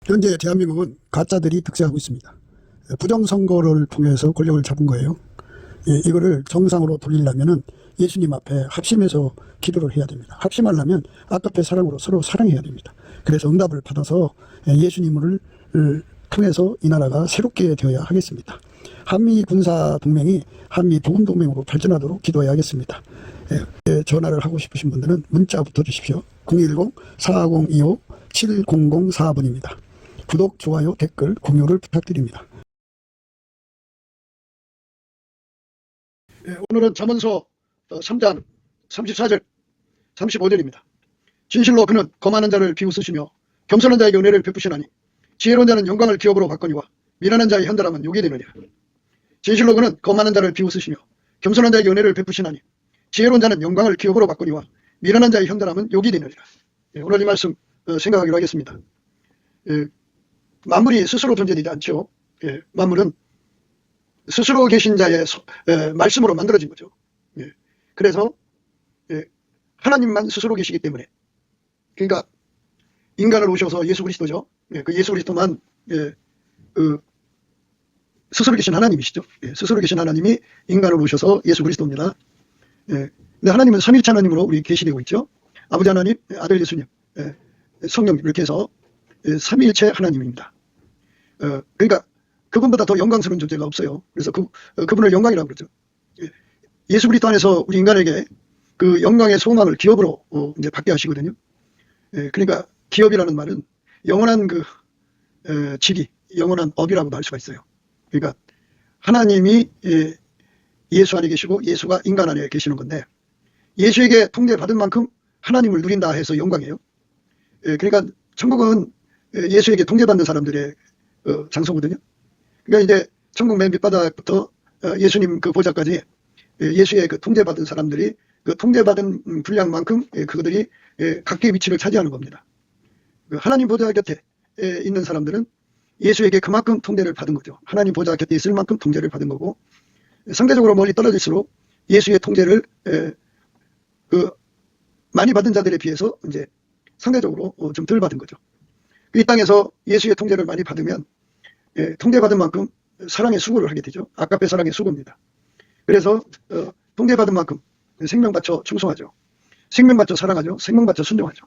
현재 대한민국은 가짜들이 득세하고 있습니다. 부정선거를 통해서 권력을 잡은 거예요. 이거를 정상으로 돌리려면 예수님 앞에 합심해서 기도를 해야 됩니다. 합심하려면 아까페 사랑으로 서로 사랑해야 됩니다. 그래서 응답을 받아서 예수님을 통해서 이 나라가 새롭게 되어야 하겠습니다. 한미 군사 동맹이 한미 보건 동맹으로 발전하도록 기도해야 하겠습니다. 전화를 하고 싶으신 분들은 문자부터 주십시오. 010-4025-7004번입니다. 구독, 좋아요, 댓글, 공유를 부탁드립니다. 오늘은 잠언서 3장 34절 35절입니다. 진실로 그는 거만한 자를 비웃으시며 겸손한 자에게 은혜를 베푸시나니 지혜로운 자는 영광을 기업으로 받거니와 미련한 자의 현달함은 욕이 되느니라. 진실로 그는 거만한 자를 비웃으시며 겸손한 자에게 은혜를 베푸시나니 지혜로운 자는 영광을 기업으로 받거니와 미련한 자의 현달함은 욕이 되느니라. 오늘 이 말씀 생각하기로 하겠습니다. 만물이 스스로 존재되지 않죠. 만물은 스스로 계신 자의 말씀으로 만들어진 거죠. 그래서 하나님만 스스로 계시기 때문에, 그러니까 인간을 오셔서 예수 그리스도죠. 그 예수 그리스도만 스스로 계신 하나님이시죠. 스스로 계신 하나님이 인간을 오셔서 예수 그리스도입니다. 근데 하나님은 삼위일체 하나님으로 우리 계시되고 있죠. 아버지 하나님, 아들 예수님, 성령, 이렇게 해서 삼위일체 하나님입니다. 그러니까 그분보다 더 영광스러운 존재가 없어요. 그래서 그분을 영광이라고 그러죠. 예수 그리스도 안에서 우리 인간에게 그 영광의 소망을 기업으로 이제 받게 하시거든요. 그러니까 기업이라는 말은 영원한 그 직위, 영원한 업이라고도 할 수가 있어요. 그러니까 하나님이 예수 안에 계시고 예수가 인간 안에 계시는 건데, 예수에게 통제받은 만큼 하나님을 누린다 해서 영광이에요. 그러니까 천국은 예수에게 통제받는 사람들의 장소거든요. 그러니까 이제 천국 맨 밑바닥부터 예수님 그 보좌까지 예수의 그 통제받은 사람들이 그 통제받은 분량만큼 그들이 각기의 위치를 차지하는 겁니다. 하나님 보좌 곁에 있는 사람들은 예수에게 그만큼 통제를 받은 거죠. 하나님 보좌 곁에 있을 만큼 통제를 받은 거고, 상대적으로 멀리 떨어질수록 예수의 통제를 많이 받은 자들에 비해서 이제 상대적으로 좀 덜 받은 거죠. 이 땅에서 예수의 통제를 많이 받으면 통제받은 만큼 사랑의 수고를 하게 되죠. 아까페 사랑의 수고입니다. 그래서 통제받은 만큼 생명 바쳐 충성하죠. 생명 바쳐 사랑하죠. 생명 바쳐 순종하죠.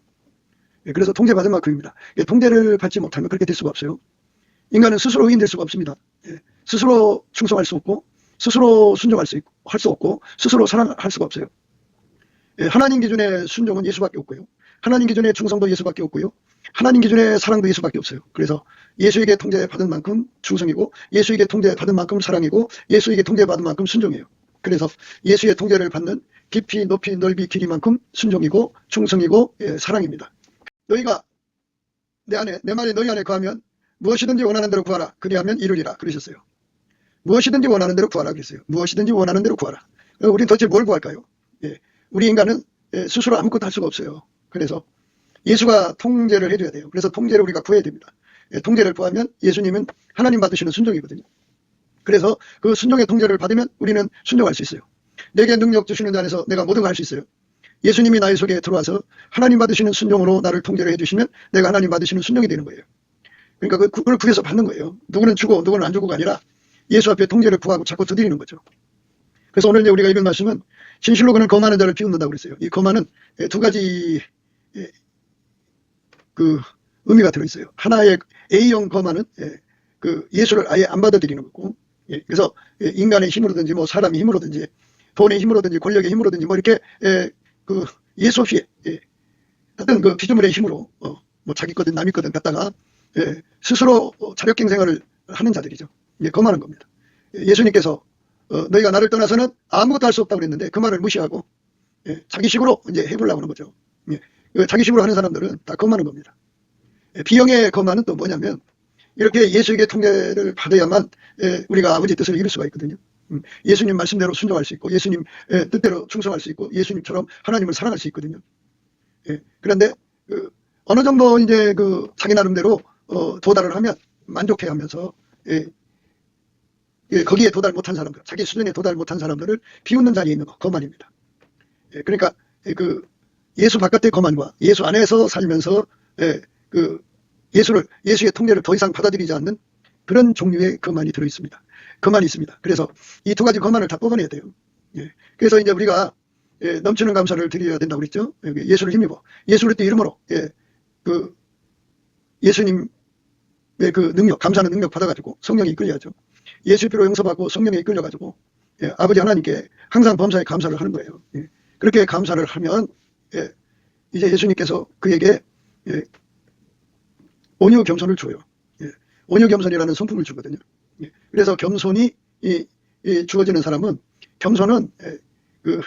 그래서 통제받은 만큼입니다. 통제를 받지 못하면 그렇게 될 수가 없어요. 인간은 스스로 의인될 수가 없습니다. 스스로 충성할 수 없고, 스스로 순종할 수 없고, 스스로 사랑할 수가 없어요. 하나님 기준의 순종은 예수밖에 없고요. 하나님 기준의 충성도 예수밖에 없고요. 하나님 기준의 사랑도 예수밖에 없어요. 그래서 예수에게 통제받은 만큼 충성이고, 예수에게 통제받은 만큼 사랑이고, 예수에게 통제받은 만큼 순종이에요. 그래서 예수의 통제를 받는 깊이 높이 넓이 길이만큼 순종이고 충성이고 사랑입니다. 너희가 내 말이 너희 안에 거하면 무엇이든지 원하는 대로 구하라. 그리하면 이루리라 그러셨어요. 무엇이든지 원하는 대로 구하라 그랬어요. 무엇이든지 원하는 대로 구하라. 우리는 도대체 뭘 구할까요? 우리 인간은 스스로 아무것도 할 수가 없어요. 그래서 예수가 통제를 해줘야 돼요. 그래서 통제를 우리가 구해야 됩니다. 통제를 구하면 예수님은 하나님 받으시는 순종이거든요. 그래서 그 순종의 통제를 받으면 우리는 순종할 수 있어요. 내게 능력 주시는 자 안에서 내가 모든 걸 할 수 있어요. 예수님이 나의 속에 들어와서 하나님 받으시는 순종으로 나를 통제를 해주시면 내가 하나님 받으시는 순종이 되는 거예요. 그러니까 그걸 구해서 받는 거예요. 누구는 주고 누구는 안 주고가 아니라 예수 앞에 통제를 구하고 자꾸 두드리는 거죠. 그래서 오늘 이제 우리가 읽은 말씀은 진실로 그는 거만한 자를 비웃는다고 그랬어요. 이 거만은 두 가지 그 의미가 들어있어요. 하나의 A형 거만은 그 예수를 아예 안 받아들이는 거고, 그래서 인간의 힘으로든지 뭐 사람의 힘으로든지 돈의 힘으로든지 권력의 힘으로든지 뭐 이렇게 그 예수 없이 어떤 그 피조물의 힘으로 뭐 자기 거든 남의 거든 갖다가 스스로 자력갱생을 하는 자들이죠. 이게 거만한 겁니다. 예수님께서 너희가 나를 떠나서는 아무것도 할 수 없다고 그랬는데 그 말을 무시하고 자기식으로 이제 해보려고 하는 거죠. 자기식으로 하는 사람들은 다 거만한 겁니다. 비형의 거만은 또 뭐냐면, 이렇게 예수에게 통제를 받아야만 우리가 아버지 뜻을 이룰 수가 있거든요. 예수님 말씀대로 순종할 수 있고, 예수님 뜻대로 충성할 수 있고, 예수님처럼 하나님을 사랑할 수 있거든요. 그런데 어느 정도 이제 자기 나름대로 도달을 하면 만족해 하면서 거기에 도달 못한 사람들, 자기 수준에 도달 못한 사람들을 비웃는 자리에 있는 거, 거만입니다. 그러니까 예수 바깥의 거만과 예수 안에서 살면서 예수의 통제를 더 이상 받아들이지 않는 그런 종류의 거만이 들어있습니다. 거만이 있습니다. 그래서 이 두 가지 거만을 다 뽑아내야 돼요. 예. 그래서 이제 우리가 넘치는 감사를 드려야 된다고 그랬죠. 예수를 힘입어. 예수 그리스도 이름으로 그 예수님의 그 능력, 감사하는 능력 받아가지고 성령이 이끌려야죠. 예수 피로 용서받고 성령에 이끌려가지고 아버지 하나님께 항상 범사에 감사를 하는 거예요. 그렇게 감사를 하면 이제 예수님께서 그에게 온유 겸손을 줘요. 온유 겸손이라는 성품을 주거든요. 그래서 겸손이 주어지는 사람은, 겸손은 그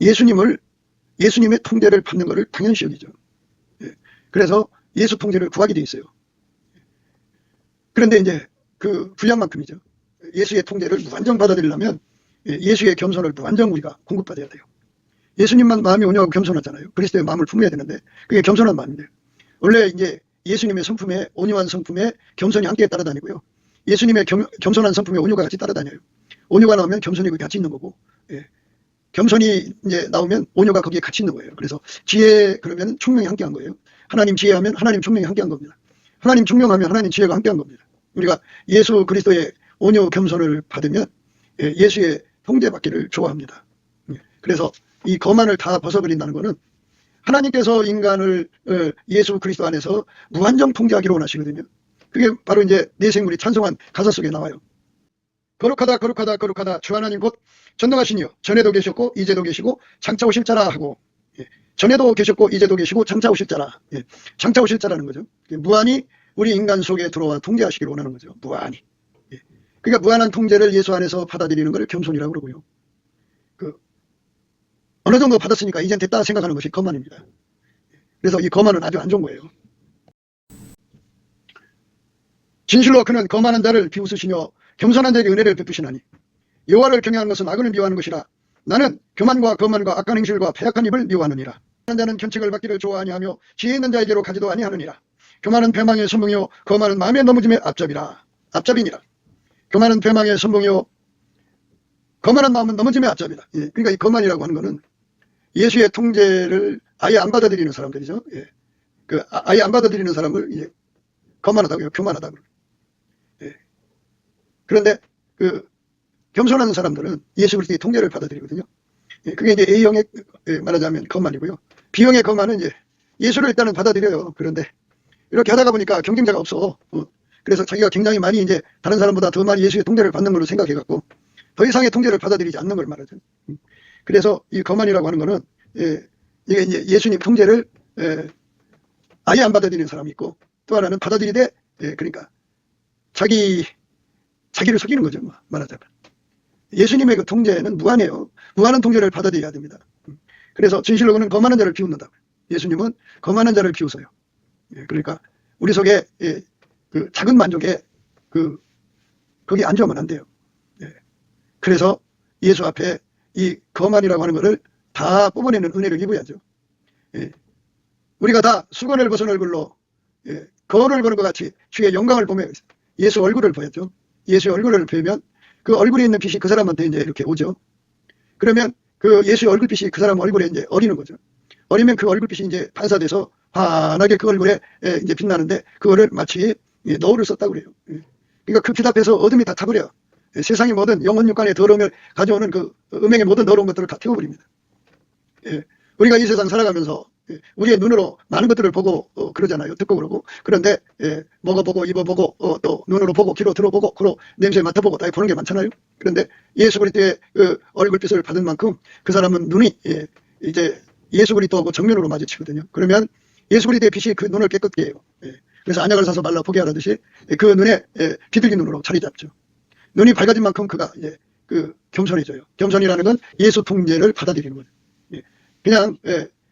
예수님의 통제를 받는 것을 당연시 여기죠. 그래서 예수 통제를 구하게 돼 있어요. 그런데 이제 그 분량만큼이죠. 예수의 통제를 무한정 받아들이려면 예수의 겸손을 무한정 우리가 공급받아야 돼요. 예수님만 마음이 온유하고 겸손하잖아요. 그리스도의 마음을 품어야 되는데 그게 겸손한 마음인데요. 원래 이제 예수님의 성품에, 온유한 성품에 겸손이 함께 따라다니고요. 예수님의 겸손한 성품에 온유가 같이 따라다녀요. 온유가 나오면 겸손이 거기 같이 있는 거고, 겸손이 이제 나오면 온유가 거기에 같이 있는 거예요. 그래서 지혜 그러면 총명이 함께한 거예요. 하나님 지혜하면 하나님 총명이 함께한 겁니다. 하나님 총명하면 하나님 지혜가 함께한 겁니다. 우리가 예수 그리스도의 온유 겸손을 받으면 예수의 통제받기를 좋아합니다. 그래서 이 거만을 다 벗어버린다는 것은 하나님께서 인간을 예수 그리스도 안에서 무한정 통제하기로 원하시거든요. 그게 바로 이제 내 생물이 찬송한 가사 속에 나와요. 거룩하다 거룩하다 거룩하다 주 하나님 곧 전능하시니요 전에도 계셨고 이제도 계시고 장차 오실 자라 하고, 전에도 계셨고 이제도 계시고 장차 오실 자라, 장차 오실 자라는 거죠. 무한히 우리 인간 속에 들어와 통제하시기를 원하는 거죠. 무한히. 그러니까 무한한 통제를 예수 안에서 받아들이는 걸 겸손이라고 그러고요. 어느 정도 받았으니까 이젠 됐다 생각하는 것이 거만입니다. 그래서 이 거만은 아주 안 좋은 거예요. 진실로 그는 거만한 자를 비웃으시며 겸손한 자에게 은혜를 베푸시나니 여호와를 경외하는 것은 악을 미워하는 것이라. 나는 교만과 거만과 악한 행실과 패악한 입을 미워하느니라. 거만한 자는 견책을 받기를 좋아하니 하며 지혜 있는 자에게로 가지도 아니하느니라. 교만은 배망의 선봉이요 거만은 마음의 넘어짐의 앞잡이니라. 교만은 배망의 선봉이요 거만한 마음은 넘어짐의 앞잡이다. 그러니까 이 거만이라고 하는 것은 예수의 통제를 아예 안 받아들이는 사람들이죠. 아예 안 받아들이는 사람을 이제 거만하다고요, 교만하다고요. 그런데 겸손한 사람들은 예수 그리스도의 통제를 받아들이거든요. 그게 이제 A형의 말하자면 거만이고요. B형의 거만은 이제 예수를 일단은 받아들여요. 그런데 이렇게 하다가 보니까 경쟁자가 없어. 그래서 자기가 굉장히 많이 이제 다른 사람보다 더 많이 예수의 통제를 받는 걸로 생각해갖고 더 이상의 통제를 받아들이지 않는 걸 말하죠. 그래서 이 거만이라고 하는 거는 이게 이제 예수님 통제를 아예 안 받아들이는 사람이 있고, 또 하나는 받아들이되 그러니까 자기를 속이는 거죠. 말하자면 예수님의 그 통제는 무한해요. 무한한 통제를 받아들여야 됩니다. 그래서 진실로 그는 거만한 자를 비웃는다고요. 예수님은 거만한 자를 비웃어요. 그러니까 우리 속에 그 작은 만족에 거기 앉으면 안 돼요. 그래서 예수 앞에 이 거만이라고 하는 것을 다 뽑아내는 은혜를 입어야죠. 우리가 다 수건을 벗은 얼굴로 거울을 보는 것 같이 주의 영광을 보며 예수 얼굴을 보였죠. 예수의 얼굴을 보면 그 얼굴에 있는 빛이 그 사람한테 이제 이렇게 오죠. 그러면 그 예수의 얼굴빛이 그 사람 얼굴에 이제 어리는 거죠. 어리면 그 얼굴빛이 이제 반사돼서 환하게 그 얼굴에 이제 빛나는데 그거를 마치 너울을 썼다고 그래요. 그러니까 그 빛 앞에서 어둠이 다 타버려요. 세상의 모든 영혼 육간의 더러움을 가져오는 그 음행의 모든 더러운 것들을 다 태워버립니다. 우리가 이 세상 살아가면서 우리의 눈으로 많은 것들을 보고 그러잖아요. 듣고 그러고. 그런데 먹어보고 입어보고 또 눈으로 보고 귀로 들어보고 코로 냄새 맡아보고 다 보는 게 많잖아요. 그런데 예수 그리스도의 그 얼굴빛을 받은 만큼 그 사람은 눈이 이제 예수 그리스도하고 정면으로 마주치거든요. 그러면 예수 그리스도의 빛이 그 눈을 깨끗게 해요. 그래서 안약을 사서 말라 보게 하라듯이 그 눈에 비둘기 눈으로 자리 잡죠. 눈이 밝아진 만큼 그가 이제 그 겸손해져요. 겸손이라는 건 예수 통제를 받아들이는 거죠. 그냥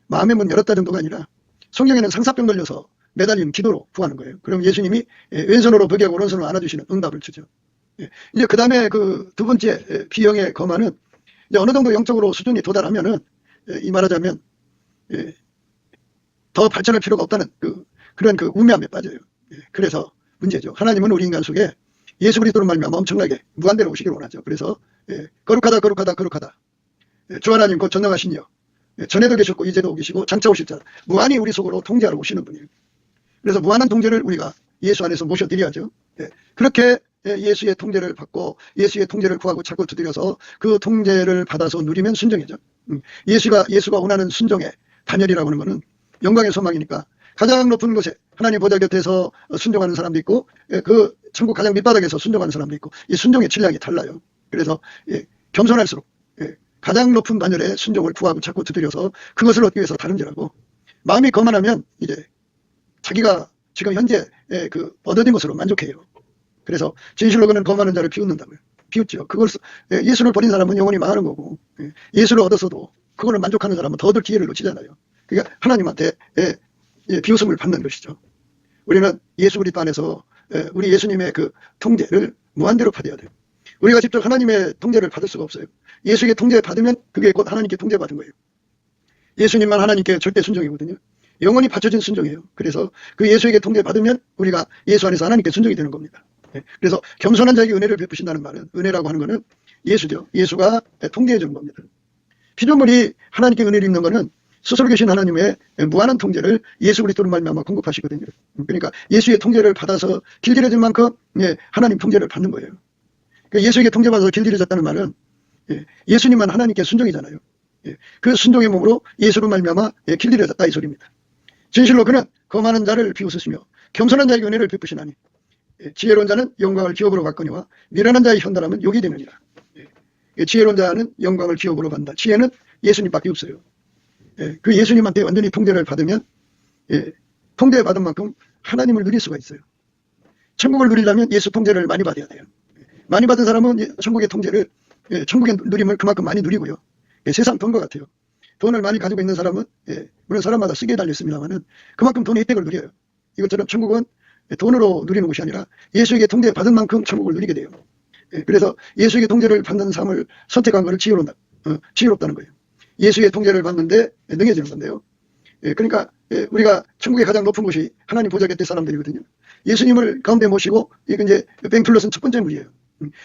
마음의 문 열었다 정도가 아니라 성경에는 상사병 걸려서 매달리는 기도로 구하는 거예요. 그럼 예수님이 왼손으로 버기하고 오른손으로 안아주시는 응답을 주죠. 이제 그 다음에 그 두 번째 B형의 거만은 이제 어느 정도 영적으로 수준이 도달하면은 이 말하자면 더 발전할 필요가 없다는 그런 우매함에 빠져요. 그래서 문제죠. 하나님은 우리 인간 속에 예수 그리스도로 말미암아 엄청나게 무한대로 오시기를 원하죠. 그래서 거룩하다 거룩하다 거룩하다 주 하나님 곧 전능하시니요 전에도 계셨고 이제도 계시고 장차 오실 자 무한히 우리 속으로 통제하러 오시는 분이에요. 그래서 무한한 통제를 우리가 예수 안에서 모셔드려야죠. 예. 그렇게 예수의 통제를 받고 예수의 통제를 구하고 찾고 두드려서 그 통제를 받아서 누리면 순종이죠. 예수가 원하는 순종의 단열이라고 하는 것은 영광의 소망이니까 가장 높은 곳에 하나님 보좌 곁에서 순종하는 사람도 있고 그 천국 가장 밑바닥에서 순종하는 사람도 있고 이 순종의 질량이 달라요. 그래서 겸손할수록 가장 높은 단열의 순종을 구하고 찾고 두드려서 그것을 얻기 위해서 다름질하고 마음이 거만하면 이제 자기가 지금 현재 그 얻어진 것으로 만족해요. 그래서 진실로 그는 거만한 자를 비웃는다고요. 비웃죠. 그걸 예수를 버린 사람은 영원히 망하는 거고 예수를 얻었어도 그거를 만족하는 사람은 더 얻을 기회를 놓치잖아요. 그러니까 하나님한테 비웃음을 받는 것이죠. 우리는 예수 그리스도 안에서 우리 예수님의 그 통제를 무한대로 받아야 돼요. 우리가 직접 하나님의 통제를 받을 수가 없어요. 예수에게 통제 받으면 그게 곧 하나님께 통제 받은 거예요. 예수님만 하나님께 절대 순종이거든요. 영원히 바쳐진 순종이에요. 그래서 그 예수에게 통제 받으면 우리가 예수 안에서 하나님께 순종이 되는 겁니다. 그래서 겸손한 자에게 은혜를 베푸신다는 말은 은혜라고 하는 것은 예수죠. 예수가 통제해 주는 겁니다. 피조물이 하나님께 은혜를 입는 것은 스스로 계신 하나님의 무한한 통제를 예수 그리스도로 말미암아 공급하시거든요. 그러니까 예수의 통제를 받아서 길들여진 만큼 하나님 통제를 받는 거예요. 그러니까 예수에게 통제받아서 길들여졌다는 말은 예수님만 하나님께 순종이잖아요. 그 순종의 몸으로 예수로 말미암아 길들여졌다 이 소리입니다. 진실로 그는 거만한 자를 비웃으시며 겸손한 자에게 은혜를 베푸시나니 지혜로운 자는 영광을 기업으로 받거니와 미련한 자의 현달함은 욕이 되느니라. 지혜로운 자는 영광을 기업으로 받는다. 지혜는 예수님밖에 없어요. 그 예수님한테 완전히 통제를 받으면 통제받은 만큼 하나님을 누릴 수가 있어요. 천국을 누리려면 예수 통제를 많이 받아야 돼요. 많이 받은 사람은 천국의 통제를 천국의 누림을 그만큼 많이 누리고요. 세상 돈과 같아요. 돈을 많이 가지고 있는 사람은 물론 사람마다 쓰기에 달렸습니다만은 그만큼 돈의 혜택을 누려요. 이것처럼 천국은 돈으로 누리는 것이 아니라 예수에게 통제 받은 만큼 천국을 누리게 돼요. 그래서 예수에게 통제를 받는 삶을 선택한 것을 지혜롭다는 거예요. 예수의 통제를 받는데 능해지는 건데요. 그러니까 우리가 천국의 가장 높은 곳이 하나님 보좌 곁에 사람들이거든요. 예수님을 가운데 모시고 이게 이제 뱅툴러스는 첫 번째 물이에요.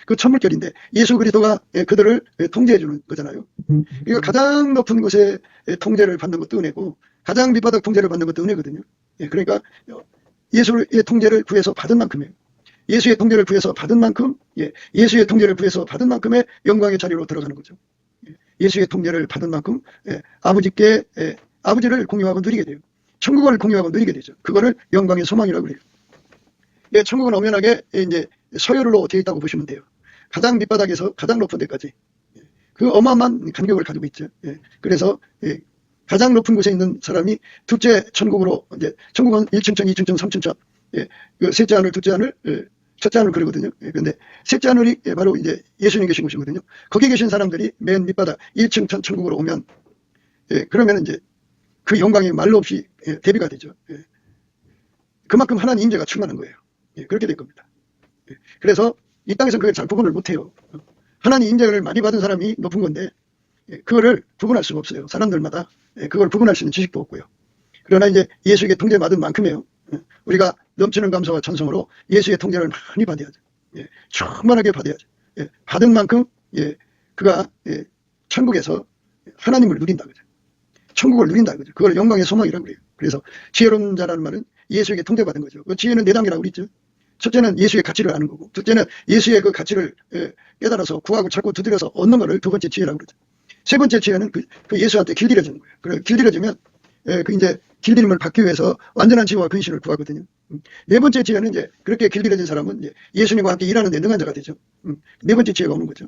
그 천물결인데 예수 그리스도가 그들을 통제해 주는 거잖아요. 그러니까 가장 높은 곳에 통제를 받는 것도 은혜고 가장 밑바닥 통제를 받는 것도 은혜거든요. 그러니까 예수의 통제를 구해서 받은 만큼이에요. 예수의 통제를 구해서 받은 만큼 예수의 통제를 구해서 받은 만큼의 영광의 자리로 들어가는 거죠. 예수의 통제를 받은 만큼 아버지께 아버지를 공유하고 누리게 돼요. 천국을 공유하고 누리게 되죠. 그거를 영광의 소망이라고 그래요. 천국은 엄연하게 이제 서열로 되어 있다고 보시면 돼요. 가장 밑바닥에서 가장 높은 데까지 그 어마어마한 간격을 가지고 있죠. 그래서 가장 높은 곳에 있는 사람이 둘째 천국으로 이제 천국은 1층천, 2층천, 3층천 그 셋째 하늘, 둘째 하늘, 첫째 하늘 그러거든요. 그런데 셋째 하늘이 바로 이제 예수님 계신 곳이거든요. 거기 계신 사람들이 맨 밑바닥 1층 천국으로 오면 그러면 이제 그 영광이 말로 없이 대비가 되죠. 그만큼 하나님 임재가 충만한 거예요. 그렇게 될 겁니다. 그래서 이 땅에서는 그걸 잘 구분을 못해요. 하나님 임재를 많이 받은 사람이 높은 건데 그거를 구분할 수가 없어요. 사람들마다 그걸 구분할 수 있는 지식도 없고요. 그러나 이제 예수에게 통제받은 만큼이에요. 우리가 넘치는 감사와 찬송으로 예수의 통제를 많이 받아야죠. 충만하게 받아야죠. 받은 만큼 그가 천국에서 하나님을 누린다 그죠. 천국을 누린다 그죠. 그걸 영광의 소망이라고 그래요. 그래서 지혜로운 자라는 말은 예수에게 통제받은 거죠. 그 지혜는 4단계라고 그랬죠. 첫째는 예수의 가치를 아는 거고, 둘째는 예수의 그 가치를 깨달아서 구하고 찾고 두드려서 얻는 것을 두 번째 지혜라고 그러죠. 세 번째 지혜는 그 예수한테 길들여지는 거예요. 그래 길들여지면 그 이제 길들임을 받기 위해서 완전한 지혜와 근신을 구하거든요. 네 번째 지혜는 이제 그렇게 길들여진 사람은 이제 예수님과 함께 일하는 데 능한 자가 되죠. 네 번째 지혜가 오는 거죠.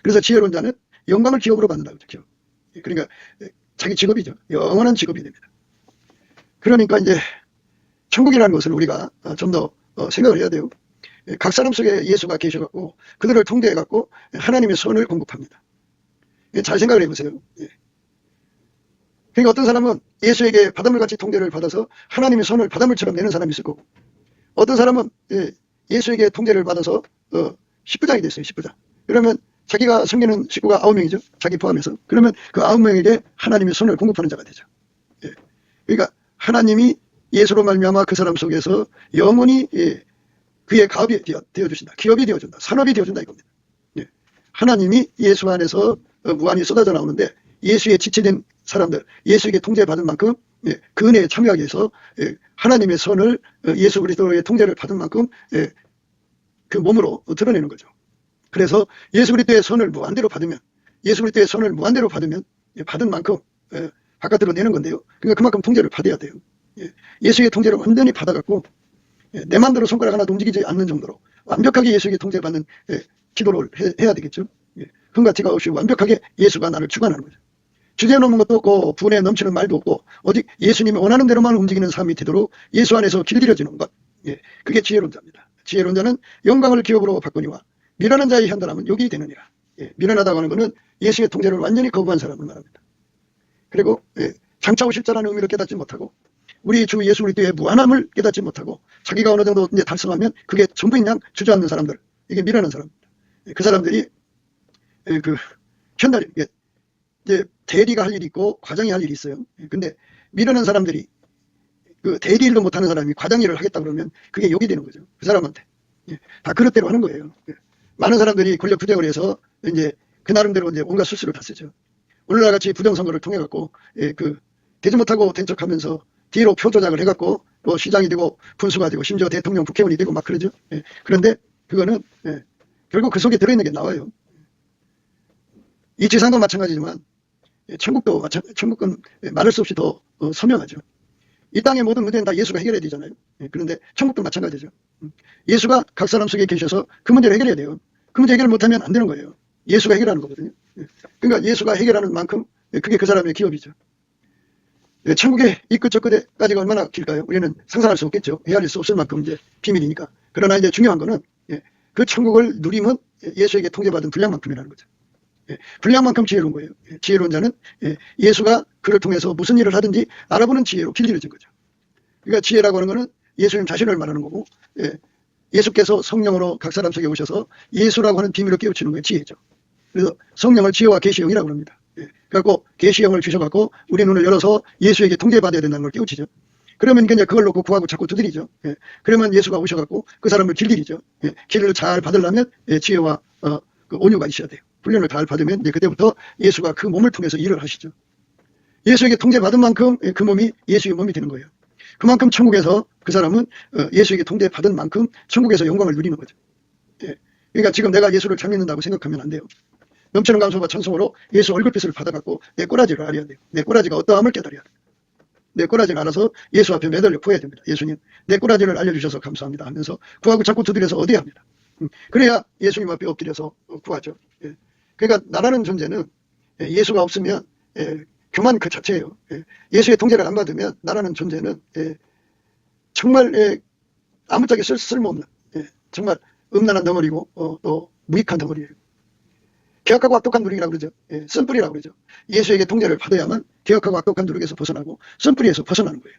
그래서 지혜로운 자는 영광을 기업으로 받는다 그죠. 기업. 그러니까 자기 직업이죠. 영원한 직업이 됩니다. 그러니까 이제 천국이라는 것을 우리가 좀 더 생각을 해야 돼요. 각 사람 속에 예수가 계셔갖고 그들을 통제해갖고 하나님의 선을 공급합니다. 잘 생각을 해보세요. 그러니까 어떤 사람은 예수에게 바닷물같이 통제를 받아서 하나님의 선을 바닷물처럼 내는 사람이 있을 거고, 어떤 사람은 예수에게 통제를 받아서 10부장이 됐어요. 10부장. 그러면 자기가 섬기는 식구가 9명이죠. 자기 포함해서. 그러면 그 9명에게 하나님의 선을 공급하는 자가 되죠. 그러니까 하나님이 예수로 말미암아 그 사람 속에서 영원히 그의 가업이 되어주신다. 기업이 되어준다. 산업이 되어준다 이겁니다. 하나님이 예수 안에서 무한히 쏟아져 나오는데 예수에 지체된 사람들, 예수에게 통제받은 만큼 그 은혜에 참여하기 위해서 하나님의 선을 예수 그리스도의 통제를 받은 만큼 그 몸으로 드러내는 거죠. 그래서 예수 그리스도의 선을 무한대로 받으면 받은 만큼 바깥으로 내는 건데요. 그러니까 그만큼 통제를 받아야 돼요. 예수의 통제를 완전히 받아갖고 내 마음대로 손가락 하나도 움직이지 않는 정도로 완벽하게 예수에게 통제받는 기도를 해야 되겠죠. 흠가티가 없이 완벽하게 예수가 나를 주관하는 거죠. 주제놓는 것도 없고 분에 넘치는 말도 없고 오직 예수님이 원하는 대로만 움직이는 삶이 되도록 예수 안에서 길들여지는 것. 그게 지혜론자입니다. 지혜론자는 영광을 기업으로 바꾸니와 미련한 자의 현단함은 욕이 되느니라. 미련하다고 하는 것은 예수의 통제를 완전히 거부한 사람을 말합니다. 그리고 장차 오실 자라는 의미를 깨닫지 못하고 우리 주 예수 그리스도의 무한함을 깨닫지 못하고 자기가 어느 정도 이제 달성하면 그게 전부인 양 주저앉는 사람들, 이게 미련한 사람입니다. 그 사람들이 그 현달이 이제 대리가 할 일이 있고 과장이 할 일이 있어요. 근데 미련한 사람들이 그 대리 일도 못하는 사람이 과장 일을 하겠다 그러면 그게 욕이 되는 거죠. 그 사람한테. 다 그릇대로 하는 거예요. 많은 사람들이 권력 투쟁을 해서 이제 그 나름대로 이제 온갖 수수를 다 쓰죠. 오늘날 같이 부정선거를 통해 갖고 그 되지 못하고 된 척하면서 뒤로 표 조작을 해갖고 또 시장이 되고 분수가 되고 심지어 대통령 국회의원이 되고 막 그러죠. 그런데 그거는 결국 그 속에 들어있는 게 나와요. 이 지상도 마찬가지지만 천국은 말할 수 없이 더 선명하죠. 이 땅의 모든 문제는 다 예수가 해결해야 되잖아요. 그런데 천국도 마찬가지죠. 예수가 각 사람 속에 계셔서 그 문제를 해결해야 돼요. 그 문제 해결을 못하면 안 되는 거예요. 예수가 해결하는 거거든요. 그러니까 예수가 해결하는 만큼 그게 그 사람의 기업이죠. 천국의 이 끝 저 끝에까지가 얼마나 길까요? 우리는 상상할 수 없겠죠. 헤아릴 수 없을 만큼 이제 비밀이니까. 그러나 이제 중요한 거는 그 천국을 누리면 예수에게 통제받은 분량만큼이라는 거죠. 분량만큼 지혜로운 거예요. 지혜로운 자는 예수가 그를 통해서 무슨 일을 하든지 알아보는 지혜로 길들여진 거죠. 그러니까 지혜라고 하는 거는 예수님 자신을 말하는 거고 예수께서 성령으로 각 사람 속에 오셔서 예수라고 하는 비밀을 깨우치는 거예요. 지혜죠. 그래서 성령을 지혜와 계시형이라고 합니다. 그래갖고 계시형을 주셔갖고 우리 눈을 열어서 예수에게 통제받아야 된다는 걸 깨우치죠. 그러면 이제 그걸 놓고 구하고 자꾸 두드리죠. 그러면 예수가 오셔갖고 그 사람을 길들이죠. 길을 잘 받으려면 지혜와 그 온유가 있어야 돼요. 훈련을 잘 받으면 이제 그때부터 예수가 그 몸을 통해서 일을 하시죠. 예수에게 통제받은 만큼 그 몸이 예수의 몸이 되는 거예요. 그만큼 천국에서 그 사람은 예수에게 통제받은 만큼 천국에서 영광을 누리는 거죠. 그러니까 지금 내가 예수를 잘 믿는다고 생각하면 안 돼요. 넘치는 감사와 찬송으로 예수 얼굴빛을 받아갖고 내 꼬라지를 알아야 돼요. 내 꼬라지가 어떠함을 깨달아야 돼요. 내 꼬라지를 알아서 예수 앞에 매달려 구해야 됩니다. 예수님, 내 꼬라지를 알려주셔서 감사합니다 하면서 구하고 자꾸 두드려서 얻어야 합니다. 그래야 예수님 앞에 엎드려서 구하죠. 그러니까 나라는 존재는 예수가 없으면 교만 그 자체예요. 예수의 통제를 안 받으면 나라는 존재는 정말 아무짝에 쓸모없는 정말 음란한 덩어리고 또 무익한 덩어리예요. 개혁하고 악독한 누룩이라고 그러죠. 쓴뿌리라고 그러죠. 예수에게 통제를 받아야만 개혁하고 악독한 누룩에서 벗어나고 쓴뿌리에서 벗어나는 거예요.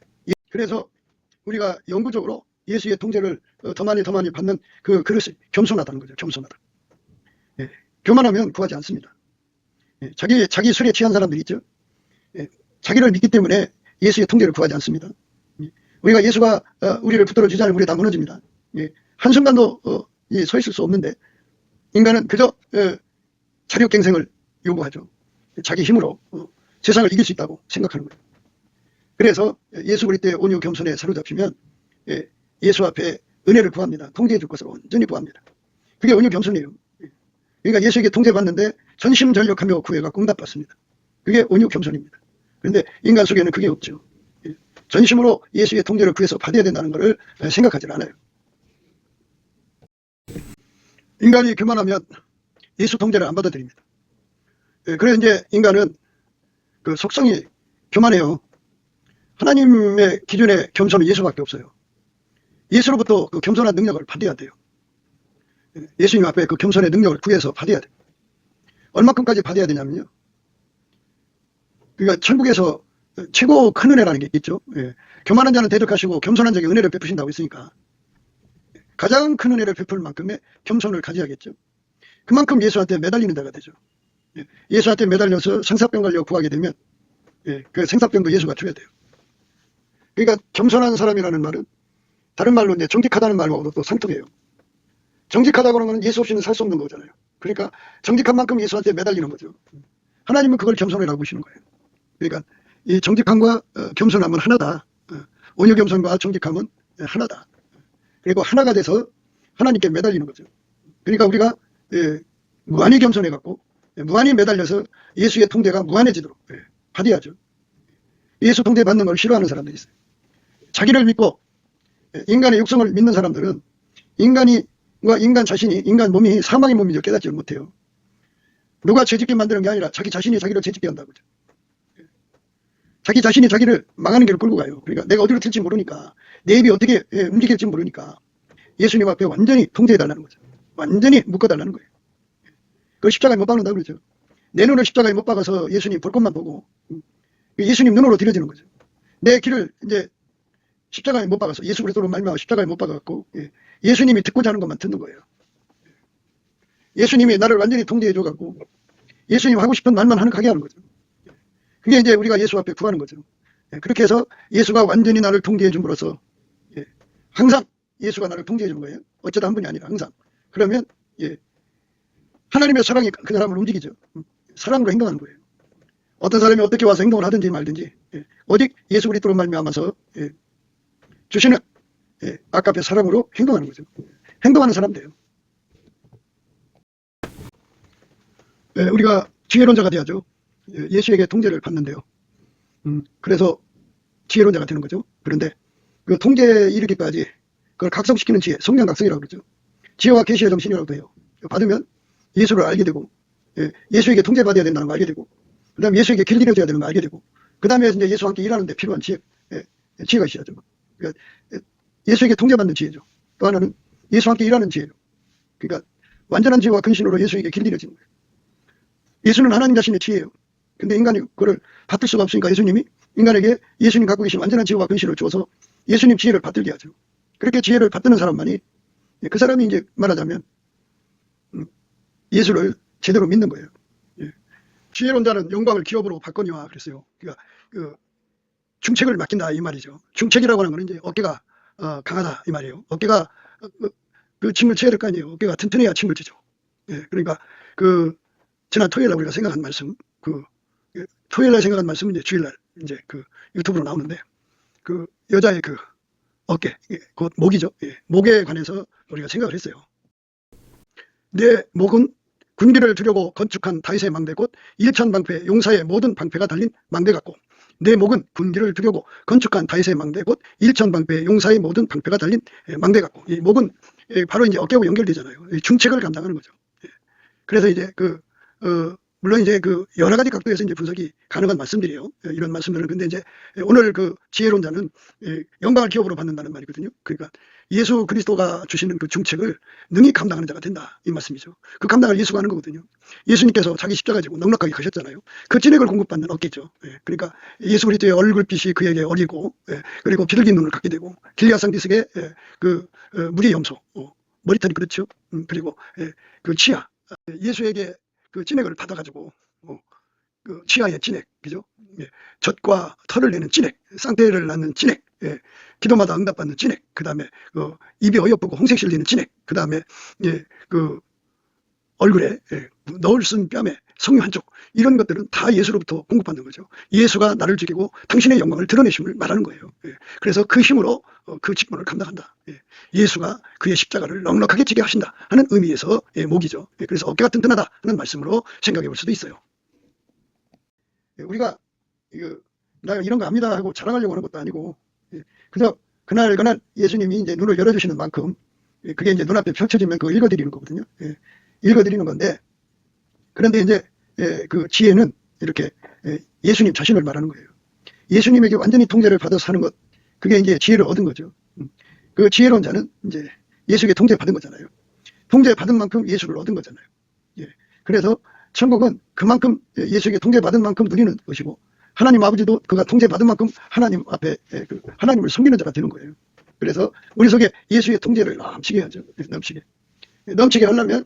그래서 우리가 영구적으로 예수의 통제를 더 많이 받는 그 그릇이 겸손하다는 거죠. 겸손하다. 교만하면 구하지 않습니다. 자기 술에 취한 사람들이 있죠. 자기를 믿기 때문에 예수의 통제를 구하지 않습니다. 우리가 예수가 우리를 붙들어 주지 않으면 우리 다 무너집니다. 한순간도 서 있을 수 없는데 인간은 그저 자력갱생을 요구하죠. 자기 힘으로 세상을 이길 수 있다고 생각하는 거예요. 그래서 예수 그리스도의 온유 겸손에 사로잡히면 예수 앞에 은혜를 구합니다. 통제해 줄 것을 온전히 구합니다. 그게 온유 겸손이에요. 그러니까 예수에게 통제받는데 전심전력하며 구해가 응답받습니다. 그게 온유 겸손입니다. 그런데 인간 속에는 그게 없죠. 전심으로 예수의 통제를 구해서 받아야 된다는 것을 생각하지 않아요. 인간이 교만하면 예수 통제를 안 받아들입니다. 그래서 이제 인간은 그 속성이 교만해요. 하나님의 기준에 겸손은 예수밖에 없어요. 예수로부터 그 겸손한 능력을 받아야 돼요. 예수님 앞에 그 겸손의 능력을 구해서 받아야 돼요. 얼마큼까지 받아야 되냐면요. 그러니까 천국에서 최고 큰 은혜라는 게 있죠. 교만한 자는 대적하시고 겸손한 자에게 은혜를 베푸신다고 했으니까 가장 큰 은혜를 베풀 만큼의 겸손을 가져야겠죠. 그만큼 예수한테 매달리는 자가 되죠. 예수한테 매달려서 생사병 걸려 구하게 되면 그 생사병도 예수가 줘야 돼요. 그러니까 겸손한 사람이라는 말은 다른 말로 이제 정직하다는 말하고도 또 상통해요. 정직하다고 하는 건 예수 없이는 살 수 없는 거잖아요. 그러니까 정직한 만큼 예수한테 매달리는 거죠. 하나님은 그걸 겸손이라고 보시는 거예요. 그러니까 이 정직함과 겸손함은 하나다. 온유 겸손과 정직함은 하나다. 그리고 하나가 돼서 하나님께 매달리는 거죠. 그러니까 우리가 무한히 겸손해갖고 무한히 매달려서 예수의 통제가 무한해지도록 받아야죠. 예수 통제 받는 걸 싫어하는 사람들이 있어요. 자기를 믿고 인간의 육성을 믿는 사람들은 인간 자신이, 인간 몸이 사망의 몸이죠. 깨닫지를 못해요. 누가 죄짓게 만드는 게 아니라 자기 자신이 자기를 죄짓게 한다고 그러죠. 자기 자신이 자기를 망하는 길을 끌고 가요. 그러니까 내가 어디로 튈지 모르니까, 내 입이 어떻게 움직일지 모르니까 예수님 앞에 완전히 통제해달라는 거죠. 완전히 묶어달라는 거예요. 그걸 십자가에 못 박는다고 그러죠. 내 눈을 십자가에 못 박아서 예수님 볼 것만 보고 예수님 눈으로 들여지는 거죠. 내 길을 이제 십자가에 못 박아서, 예수 그리스도로 말미암아 십자가에 못 박아갖고 예수님이 듣고자 하는 것만 듣는 거예요. 예수님이 나를 완전히 통제해줘갖고 예수님 하고 싶은 말만 가게 하는 거죠. 그게 이제 우리가 예수 앞에 구하는 거죠. 그렇게 해서 예수가 완전히 나를 통제해 줌으로써 항상 예수가 나를 통제해 준 거예요. 어쩌다 한 분이 아니라 항상. 그러면 하나님의 사랑이 그 사람을 움직이죠. 사랑으로 행동하는 거예요. 어떤 사람이 어떻게 와서 행동을 하든지 말든지 오직 예수 그리스도로 말미암아서 주시는 아까의 사랑으로 행동하는 거죠. 행동하는 사람들이에요. 우리가 지혜론자가 돼야죠. 예수에게 통제를 받는데요. 그래서 지혜론자가 되는 거죠. 그런데 그 통제에 이르기까지 그걸 각성시키는 지혜, 성령 각성이라고 그러죠. 지혜와 계시의 정신이라고도 해요. 받으면 예수를 알게 되고, 예수에게 통제받아야 된다는 걸 알게 되고, 그 다음에 예수에게 길들여져야 되는 걸 알게 되고, 그 다음에 이제 예수와 함께 일하는 데 필요한 지혜가 있어야죠. 그러니까 예수에게 통제받는 지혜죠. 또 하나는 예수와 함께 일하는 지혜죠. 그러니까 완전한 지혜와 근신으로 예수에게 길들여지는 거예요. 예수는 하나님 자신의 지혜예요. 근데 인간이 그걸 받을 수가 없으니까 예수님이 인간에게 예수님 갖고 계신 완전한 지혜와 근신을 줘서 예수님 지혜를 받들게 하죠. 그렇게 지혜를 받드는 사람만이, 그 사람이 이제 말하자면 예수를 제대로 믿는 거예요. 지혜론자는 영광을 기업으로 받거니와 그랬어요. 그러니까 중책을 맡긴다 이 말이죠. 중책이라고 하는 거는 이제 어깨가 강하다 이 말이에요. 어깨가 그 짐을 져야 될 거 아니에요. 어깨가 튼튼해야 짐을 지죠. 그러니까 지난 토요일 날 우리가 생각한 말씀, 토요일 날 생각한 말씀은 이제 주일 날 이제 유튜브로 나오는데, 여자의 어깨, 곧 목이죠. 목에 관해서 우리가 생각을 했어요. 내 목은 군기를 두려고 건축한 다윗의 망대, 곧 일천방패 용사의 모든 방패가 달린 망대 같고, 내 목은 군기를 두려고 건축한 다윗의 망대, 곧 일천방패 용사의 모든 방패가 달린 망대 같고, 이 목은 바로 이제 어깨하고 연결되잖아요. 중책을 감당하는 거죠. 그래서 이제 물론 이제 여러 가지 각도에서 이제 분석이 가능한 말씀들이에요. 이런 말씀들은. 근데 이제 오늘 지혜론자는 영광을 기업으로 받는다는 말이거든요. 그러니까 예수 그리스도가 주시는 그 중책을 능히 감당하는 자가 된다 이 말씀이죠. 그 감당을 예수가 하는 거거든요. 예수님께서 자기 십자가 지고 넉넉하게 가셨잖아요. 그 진액을 공급받는 어깨죠. 그러니까 예수 그리스도의 얼굴빛이 그에게 어리고, 그리고 비둘기 눈을 갖게 되고, 길리앗상 디스게 무리의 염소, 머리털이 그렇죠. 그리고 치아, 예수에게 그 진액을 받아가지고 치아의 진액, 그죠? 젖과 털을 내는 진액, 쌍태를 낳는 진액, 기도마다 응답받는 진액, 그 다음에 입이 어여쁘고 홍색실 내는 진액, 그 다음에 얼굴에 너울 쓴 뺨에 성유 한쪽, 이런 것들은 다 예수로부터 공급받는 거죠. 예수가 나를 죽이고 당신의 영광을 드러내심을 말하는 거예요. 그래서 그 힘으로 그 직분을 감당한다. 예수가 그의 십자가를 넉넉하게 지게 하신다 하는 의미에서 목이죠. 그래서 어깨가 튼튼하다 하는 말씀으로 생각해 볼 수도 있어요. 우리가 나 이런 거 압니다 하고 자랑하려고 하는 것도 아니고, 그저 그날 예수님이 이제 눈을 열어주시는 만큼 그게 이제 눈앞에 펼쳐지면 그거 읽어드리는 거거든요. 읽어드리는 건데, 그런데 이제 그 지혜는 이렇게 예수님 자신을 말하는 거예요. 예수님에게 완전히 통제를 받아서 하는 것, 그게 이제 지혜를 얻은 거죠. 그 지혜론자는 이제 예수에게 통제받은 거잖아요. 통제받은 만큼 예수를 얻은 거잖아요. 그래서 천국은 그만큼 예수에게 통제받은 만큼 누리는 것이고, 하나님 아버지도 그가 통제받은 만큼 하나님 앞에 하나님을 섬기는 자가 되는 거예요. 그래서 우리 속에 예수의 통제를 넘치게 하죠. 넘치게 하려면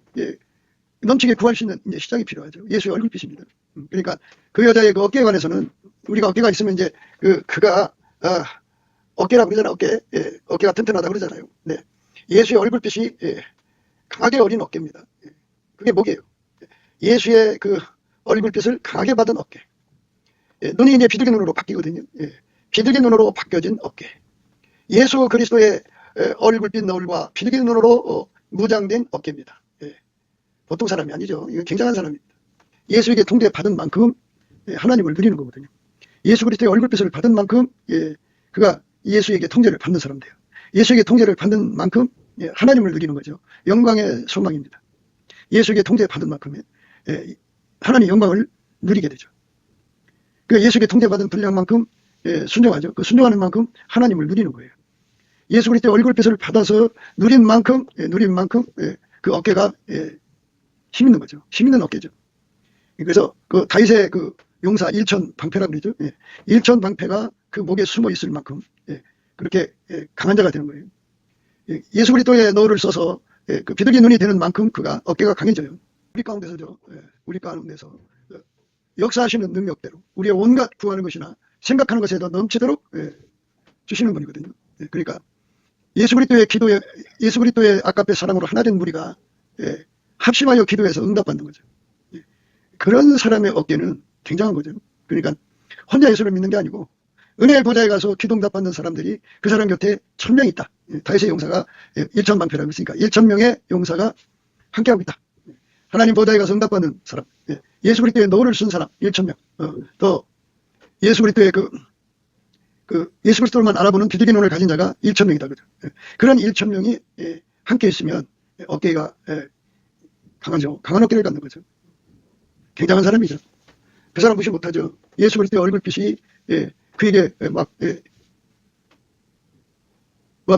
넘치게 구할 수 있는 이제 시작이 필요하죠. 예수의 얼굴빛입니다. 그러니까 그 여자의 그 어깨에 관해서는, 우리가 어깨가 있으면 이제 그가 어깨라고 그러잖아요. 어깨가 튼튼하다고 그러잖아요. 네. 예수의 얼굴빛이 강하게 어린 어깨입니다. 그게 뭐게요? 예수의 얼굴빛을 강하게 받은 어깨. 눈이 이제 비둘기 눈으로 바뀌거든요. 비둘기 눈으로 바뀌어진 어깨. 예수 그리스도의 얼굴빛 너울과 비둘기 눈으로 무장된 어깨입니다. 보통 사람이 아니죠. 이거 굉장한 사람입니다. 예수에게 통대받은 만큼 하나님을 누리는 거거든요. 예수 그리스도의 얼굴빛을 받은 만큼 그가 예수에게 통제를 받는 사람 돼요. 예수에게 통제를 받는 만큼 하나님을 누리는 거죠. 영광의 소망입니다. 예수에게 통제받은 만큼 하나님 영광을 누리게 되죠. 그 예수에게 통제받은 분량만큼 순종하죠. 그 순종하는 만큼 하나님을 누리는 거예요. 예수 그리스도의 얼굴빛을 받아서 누린 만큼 그 어깨가 힘 있는 거죠. 힘 있는 어깨죠. 그래서 그 다윗의 그 용사 일천방패라고 그러죠. 일천방패가 그 목에 숨어 있을 만큼 그렇게 강한 자가 되는 거예요. 예수 그리스도의 너를 써서 그 비둘기 눈이 되는 만큼 그가 어깨가 강해져요. 우리 가운데서죠. 우리 가운데서 역사하시는 능력대로 우리의 온갖 구하는 것이나 생각하는 것에 더 넘치도록 주시는 분이거든요. 그러니까 예수 그리스도의 아까페 사랑으로 하나 된 무리가 합심하여 기도해서 응답받는 거죠. 그런 사람의 어깨는 굉장한 거죠. 그러니까 혼자 예수를 믿는 게 아니고 은혜의 보좌에 가서 기도 응답받는 사람들이 그 사람 곁에 1000명이 있다. 다윗의 용사가 1000방패라고 했으니까 1000명의 용사가 함께하고 있다. 하나님 보좌에 가서 응답받는 사람, 예수 그리스도의 너를 쓴 사람 1000명, 또 예수 그리스도의 예수 그리스도만 알아보는 비둘기 눈을 가진 자가 1000명이다. 그죠? 그런 1000명이 함께 있으면 어깨가 강하죠. 강한 어깨를 갖는 거죠. 굉장한 사람이죠. 그 사람 무시 못하죠. 예수 그리스도의 얼굴빛이 그에게 막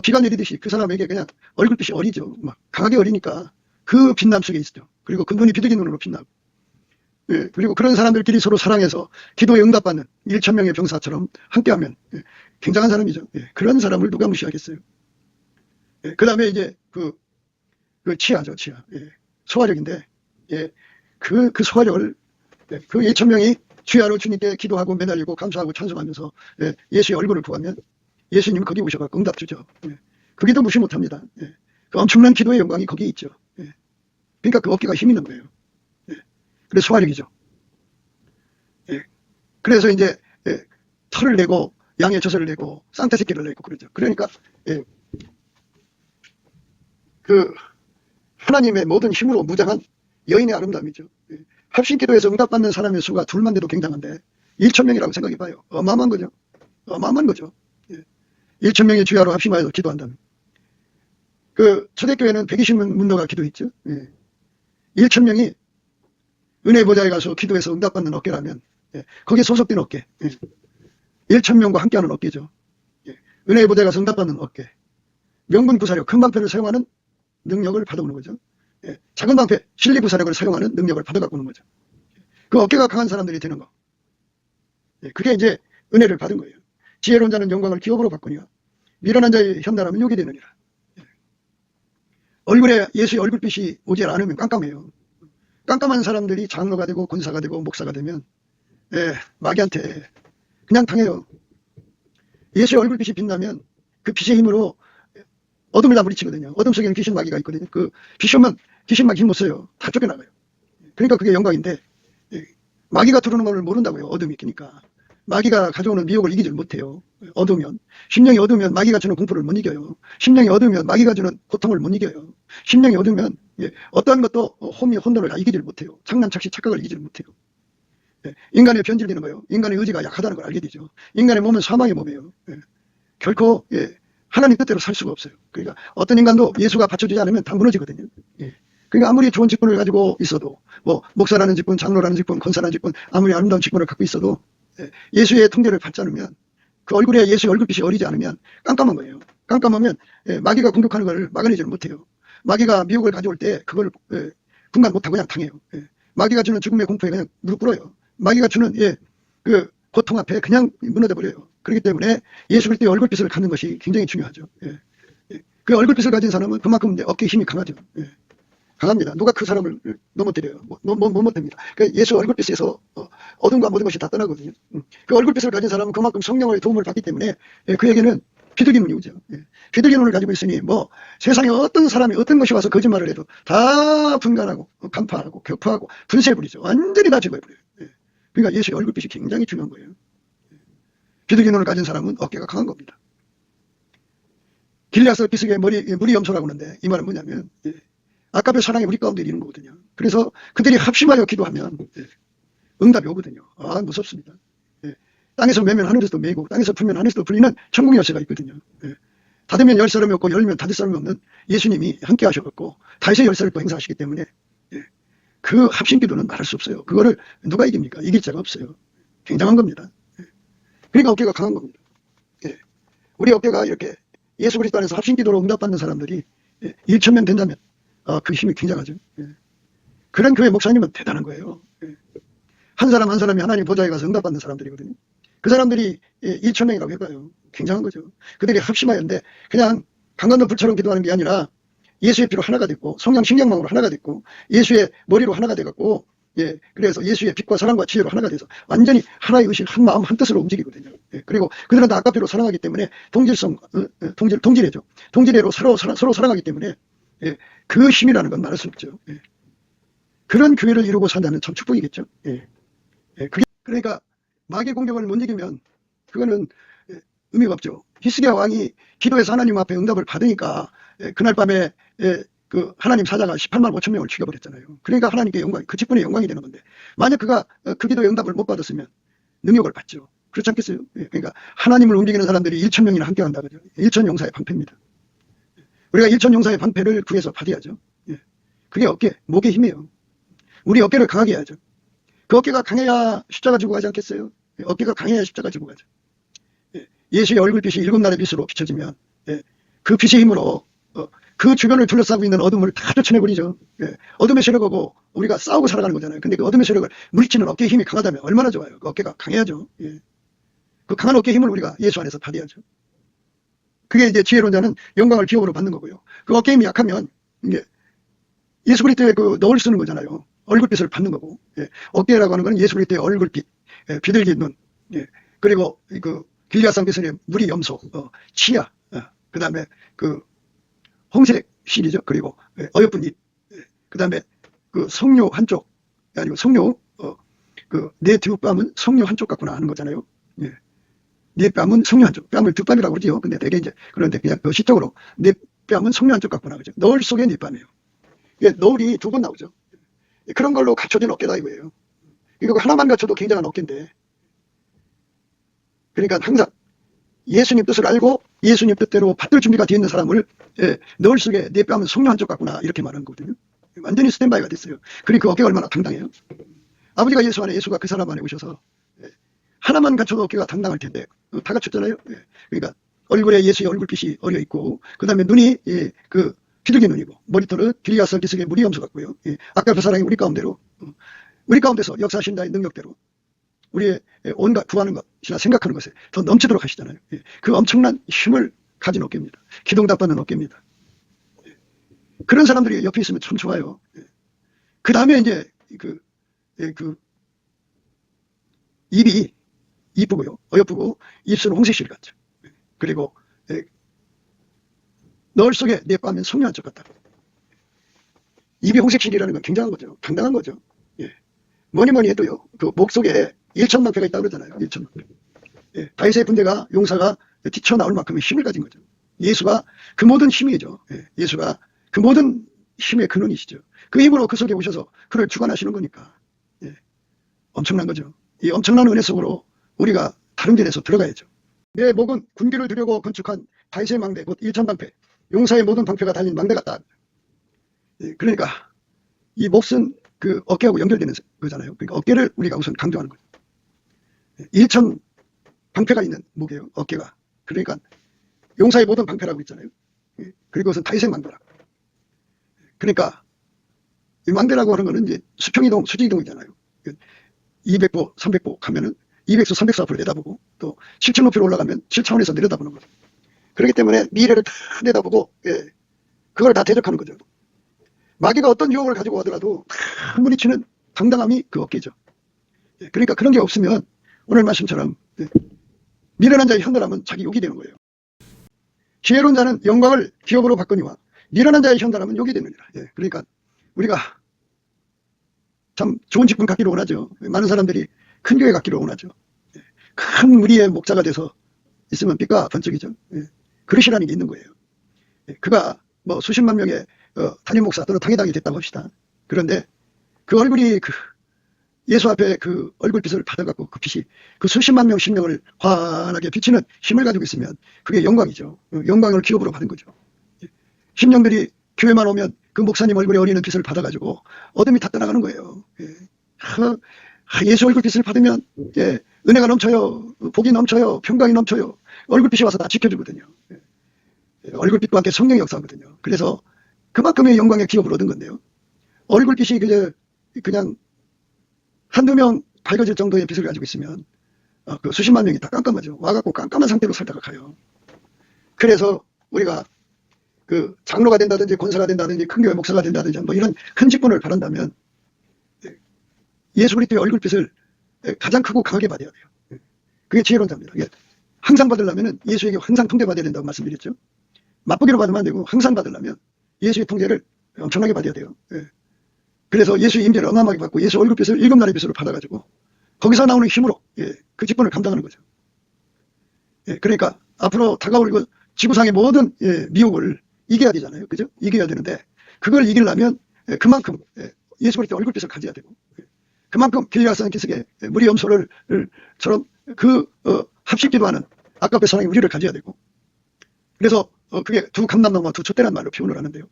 비가 내리듯이 그 사람에게 그냥 얼굴빛이 어리죠. 막 강하게 어리니까 그 빛남 속에 있죠. 그리고 그 눈이 비둘기 눈으로 빛나고, 그리고 그런 사람들끼리 서로 사랑해서 기도에 응답받는 1000명의 병사처럼 함께하면 굉장한 사람이죠. 그런 사람을 누가 무시하겠어요. 그 다음에 이제 그 치아죠. 치아. 소화력인데 그 소화력을 그 1000명이 주야로 주님께 기도하고 매달리고 감사하고 찬송하면서 예수의 얼굴을 구하면 예수님 거기 오셔서 응답 주죠. 그 기도 무시 못합니다. 그 엄청난 기도의 영광이 거기에 있죠. 그러니까 그 어깨가 힘 있는 거예요. 그래서 소화력이죠. 그래서 이제 털을 내고 양의 젖을 내고 쌍태 새끼를 내고 그러죠. 그러니까 그 하나님의 모든 힘으로 무장한 여인의 아름다움이죠. 합심 기도에서 응답받는 사람의 수가 둘만 돼도 굉장한데 1000명이라고 생각해봐요. 어마어마한 거죠. 어마어마한 거죠. 1000명의 주야로 합심하여서 기도한다면. 그 초대교회는 120명 문도가 기도했죠. 1000명이 은혜 보좌에 가서 기도해서 응답받는 어깨라면 거기에 소속된 어깨, 1000명과 함께하는 어깨죠. 은혜 보좌에 가서 응답받는 어깨, 명분 구사력, 큰 방패를 사용하는 능력을 받아오는 거죠. 작은 방패, 실리 구사력을 사용하는 능력을 받아갖고 오는 거죠. 그 어깨가 강한 사람들이 되는 거. 그게 이제 은혜를 받은 거예요. 지혜로운 자는 영광을 기업으로 바꾸니와 미련한 자의 현달함은 욕이 되느니라. 얼굴에 예수의 얼굴빛이 오지 않으면 깜깜해요. 깜깜한 사람들이 장로가 되고 권사가 되고 목사가 되면 마귀한테 그냥 당해요. 예수의 얼굴빛이 빛나면 그 빛의 힘으로 어둠을 다 물리치거든요. 어둠 속에는 귀신 마귀가 있거든요. 그 귀신 마귀 힘 못 써요. 다 쫓겨나가요. 그러니까 그게 영광인데 마귀가 들어오는 걸 모른다고요. 어둠이 있으니까. 마귀가 가져오는 미혹을 이기질 못해요. 어두우면. 심령이 어두우면 마귀가 주는 공포를 못 이겨요. 심령이 어두우면 마귀가 주는 고통을 못 이겨요. 심령이 어두우면 어떠한 것도 혼미 혼돈을 다 이기질 못해요. 장난 착시 착각을 이기질 못해요. 인간의 변질되는 거예요. 인간의 의지가 약하다는 걸 알게 되죠. 인간의 몸은 사망의 몸이에요. 결코 하나님 뜻대로 살 수가 없어요. 그러니까 어떤 인간도 예수가 받쳐주지 않으면 다 무너지거든요. 그러니까 아무리 좋은 직분을 가지고 있어도 뭐 목사라는 직분, 장로라는 직분, 권사라는 직분, 아무리 아름다운 직분을 갖고 있어도 예수의 통제를 받지 않으면 그 얼굴에 예수의 얼굴빛이 어리지 않으면 깜깜한 거예요. 깜깜하면 마귀가 공격하는 걸 막아내지를 못해요. 마귀가 미혹을 가져올 때 그걸 분간 못하고 그냥 당해요. 마귀가 주는 죽음의 공포에 그냥 무릎 꿇어요. 마귀가 주는 그 고통 앞에 그냥 무너져 버려요. 그렇기 때문에 예수 그리스도의 얼굴빛을 갖는 것이 굉장히 중요하죠. 그 얼굴빛을 가진 사람은 그만큼 어깨에 힘이 강하죠. 강합니다. 누가 그 사람을 넘어뜨려요? 못 못합니다. 그러니까 예수 얼굴빛에서 어둠과 모든 것이 다 떠나거든요. 그 얼굴빛을 가진 사람은 그만큼 성령의 도움을 받기 때문에 그에게는 비둘기 눈이 오죠. 비둘기 눈을 가지고 있으니 뭐 세상에 어떤 사람이 어떤 것이 와서 거짓말을 해도 다 분간하고 간파하고 격파하고 분쇄해 버리죠. 완전히 다 제거해 버려요. 그러니까 예수의 얼굴빛이 굉장히 중요한 거예요. 비둘기 눈을 가진 사람은 어깨가 강한 겁니다. 길리앗 기슭의 무리 염소라고 하는데 이 말은 뭐냐면 아까의 사랑이 우리 가운데 있는 거거든요. 그래서 그들이 합심하여 기도하면 응답이 오거든요. 아, 무섭습니다. 땅에서 매면 하늘에서도 매고 땅에서 풀면 하늘에서도 풀리는 천국 열쇠가 있거든요. 닫으면 열 사람이 없고 열면 닫을 사람이 없는 예수님이 함께 하셔갖고 다윗의 열쇠를 또 행사하시기 때문에 그 합심 기도는 말할 수 없어요. 그거를 누가 이깁니까? 이길 자가 없어요. 굉장한 겁니다. 그러니까 어깨가 강한 겁니다. 우리 어깨가 이렇게 예수 그리스도 안에서 합심 기도로 응답받는 사람들이 1,000명 된다면 그 힘이 굉장하죠. 그런 교회 목사님은 대단한 거예요. 한 사람 한 사람이 하나님 보좌에 가서 응답받는 사람들이거든요. 그 사람들이 1,000명이라고 해봐요. 굉장한 거죠. 그들이 합심하였는데 그냥 강건도 불처럼 기도하는 게 아니라 예수의 피로 하나가 됐고 성령 신경망으로 하나가 됐고 예수의 머리로 하나가 돼갖고 그래서 예수의 빛과 사랑과 지혜로 하나가 돼서 완전히 하나의 의식 한 마음 한 뜻으로 움직이거든요. 그리고 그들은 다 아까피로 사랑하기 때문에 동질애죠. 동질애로 서로 사랑하기 때문에 그 힘이라는 건 말할 수 없죠. 그런 교회를 이루고 산다면 참 축복이겠죠. 그러니까 마귀의 공격을 못 이기면 그거는 의미가 없죠. 히스기야 왕이 기도해서 하나님 앞에 응답을 받으니까 그날 밤에 그 하나님 사자가 18만 5천 명을 죽여버렸잖아요. 그러니까 하나님께 영광, 그 직분의 영광이 되는 건데 만약 그가 그 기도의 응답을 못 받았으면 능력을 받죠. 그렇지 않겠어요? 그러니까 하나님을 움직이는 사람들이 1,000명이나 함께 한다 그죠. 1,000 용사의 방패입니다. 우리가 1,000 용사의 방패를 구해서 받아야죠. 그게 어깨, 목의 힘이에요. 우리 어깨를 강하게 해야죠. 그 어깨가 강해야 십자가 지고 가지 않겠어요? 어깨가 강해야 십자가 지고 가죠. 예수의 얼굴빛이 7날의 빛으로 비춰지면 그 빛의 힘으로 그 주변을 둘러싸고 있는 어둠을 다 쫓아내버리죠. 어둠의 세력하고 우리가 싸우고 살아가는 거잖아요. 근데 그 어둠의 세력을 물리치는 어깨의 힘이 강하다면 얼마나 좋아요. 그 어깨가 강해야죠. 그 강한 어깨의 힘을 우리가 예수 안에서 받아야죠. 그게 이제 지혜로운 자는 영광을 기업으로 받는 거고요. 그 어깨 힘이 약하면 이게 예수 그리스도의 그 너울 쓰는 거잖아요. 얼굴빛을 받는 거고. 어깨라고 하는 건 예수 그리스도의 얼굴빛, 비둘기 눈, 그리고 그 길리앗산 기슭의 무리 염소, 치아, 그 다음에 그 홍색 실이죠. 그리고 어여쁜 입, 그 다음에 그 성료 한쪽, 아니고 성료, 그 내 뒷뺨은 성료 한쪽 같구나 하는 거잖아요. 내 뺨은 성료 한쪽, 뺨을 뒷뺨이라고 그러죠. 근데 되게 이제 그런데 그냥 그 시적으로 내 뺨은 성료 한쪽 같구나 그죠. 너울 속에 네 뺨이에요. 너울이 2번 나오죠. 그런 걸로 갖춰진 어깨다 이거예요. 이거 하나만 갖춰도 굉장한 어깨인데. 그러니까 항상 예수님 뜻을 알고 예수님 뜻대로 받들 준비가 되어 있는 사람을 너울 속에 내 뺨은 성령 한쪽 같구나 이렇게 말하는 거거든요. 완전히 스탠바이가 됐어요. 그리고 그 어깨가 얼마나 당당해요. 아버지가 예수 안에 예수가 그 사람 안에 오셔서 하나만 갖춰도 어깨가 당당할 텐데 다 갖췄잖아요. 그러니까 얼굴에 예수의 얼굴빛이 어려 있고 그 다음에 눈이 그 비둘기 눈이고 머리털은 길리앗 기슭의 무리 염소 같고요. 아까 그 사랑이 우리 가운데로 우리 가운데서 역사하신다의 능력대로 우리의 온갖 구하는 것이나 생각하는 것에 더 넘치도록 하시잖아요. 그 엄청난 힘을 가진 어깨입니다. 기도응답받는 어깨입니다. 그런 사람들이 옆에 있으면 참 좋아요. 그 다음에 이제 그 입이 이쁘고요. 어여쁘고 입술은 홍색실 같죠. 그리고 너울 속에 내 뺨은 성령 한쪽 같다. 입이 홍색실이라는 건 굉장한 거죠. 당당한 거죠. 뭐니 해도요. 그 목 속에 1,000만패가 있다고 그러잖아요. 1,000만패. 다윗의 군대가 용사가 뛰쳐나올 만큼의 힘을 가진 거죠. 예수가 그 모든 힘이죠. 예수가 그 모든 힘의 근원이시죠. 그 힘으로 그 속에 오셔서 그를 주관하시는 거니까. 엄청난 거죠. 이 엄청난 은혜 속으로 우리가 다른 길에서 들어가야죠. 내 목은 군기를 두려고 건축한 다윗의 망대, 곧 1,000방패, 용사의 모든 방패가 달린 망대 같다. 그러니까 이 몫은 그 어깨하고 연결되는 거잖아요. 그러니까 어깨를 우리가 우선 강조하는 거죠. 1,000 방패가 있는 목이에요. 어깨가. 그러니까 용사의 모든 방패라고 있잖아요. 그리고 그것은 다윗의 망대라고. 그러니까 이 망대라고 하는 거는 이제 수평이동, 수직이동이잖아요. 200보, 300보 가면은 200수, 300수 앞을 내다보고 또 7층 높이로 올라가면 7차원에서 내려다보는 거죠. 그렇기 때문에 미래를 다 내다보고 그걸 다 대적하는 거죠. 마귀가 어떤 유혹을 가지고 오더라도 다 물리치는 당당함이 그 어깨죠. 그러니까 그런 게 없으면 오늘 말씀처럼 미련한 자의 현달함은 자기 욕이 되는 거예요. 지혜로운 자는 영광을 기업으로 바꾸니와 미련한 자의 현달함은 욕이 되느니라. 그러니까 우리가 참 좋은 직분 갖기를 원하죠. 많은 사람들이 큰 교회 갖기를 원하죠. 큰 무리의 목자가 돼서 있으면 빛과 번쩍이죠. 그릇이라는 게 있는 거예요. 그가 뭐 수십만 명의 담임 목사 또는 당회당이 됐다고 합시다. 그런데 그 얼굴이 예수 앞에 그 얼굴빛을 받아갖고 그 빛이 그 수십만 명 심령을 환하게 비치는 힘을 가지고 있으면 그게 영광이죠. 영광을 기업으로 받은 거죠. 심령들이 교회만 오면 그 목사님 얼굴에 어리는 빛을 받아가지고 어둠이 다 떠나가는 거예요. 예수 얼굴빛을 받으면 은혜가 넘쳐요. 복이 넘쳐요. 평강이 넘쳐요. 얼굴빛이 와서 다 지켜주거든요. 얼굴빛과 함께 성령의 역사거든요. 그래서 그만큼의 영광의 기업을 얻은 건데요. 얼굴빛이 그냥 한두 명 밝아질 정도의 빛을 가지고 있으면 그 수십만 명이 다 깜깜하죠. 와갖고 깜깜한 상태로 살다가 가요. 그래서 우리가 그 장로가 된다든지 권사가 된다든지 큰 교회 목사가 된다든지 뭐 이런 큰 직분을 바란다면 예수 그리스도의 얼굴빛을 가장 크고 강하게 받아야 돼요. 그게 지혜로운 자입니다. 항상 받으려면 예수에게 항상 통제받아야 된다고 말씀드렸죠. 맛보기로 받으면 안 되고 항상 받으려면 예수의 통제를 엄청나게 받아야 돼요. 그래서 예수의 임재를 어마어마하게 받고 예수 얼굴빛을 일곱 날의 빛으로 받아가지고 거기서 나오는 힘으로 그 직분을 감당하는 거죠. 그러니까 앞으로 다가올 그 지구상의 모든 미혹을 이겨야 되잖아요. 그죠? 이겨야 되는데 그걸 이기려면 그만큼 예수 그리스도의 얼굴빛을 가져야 되고 그만큼 길리앗산 기슭의 무리 염소를처럼 합식기도하는 아까의 사랑의 우리를 가져야 되고 그래서 그게 두 감람나무와 두 촛대란 말로 표현을 하는데요.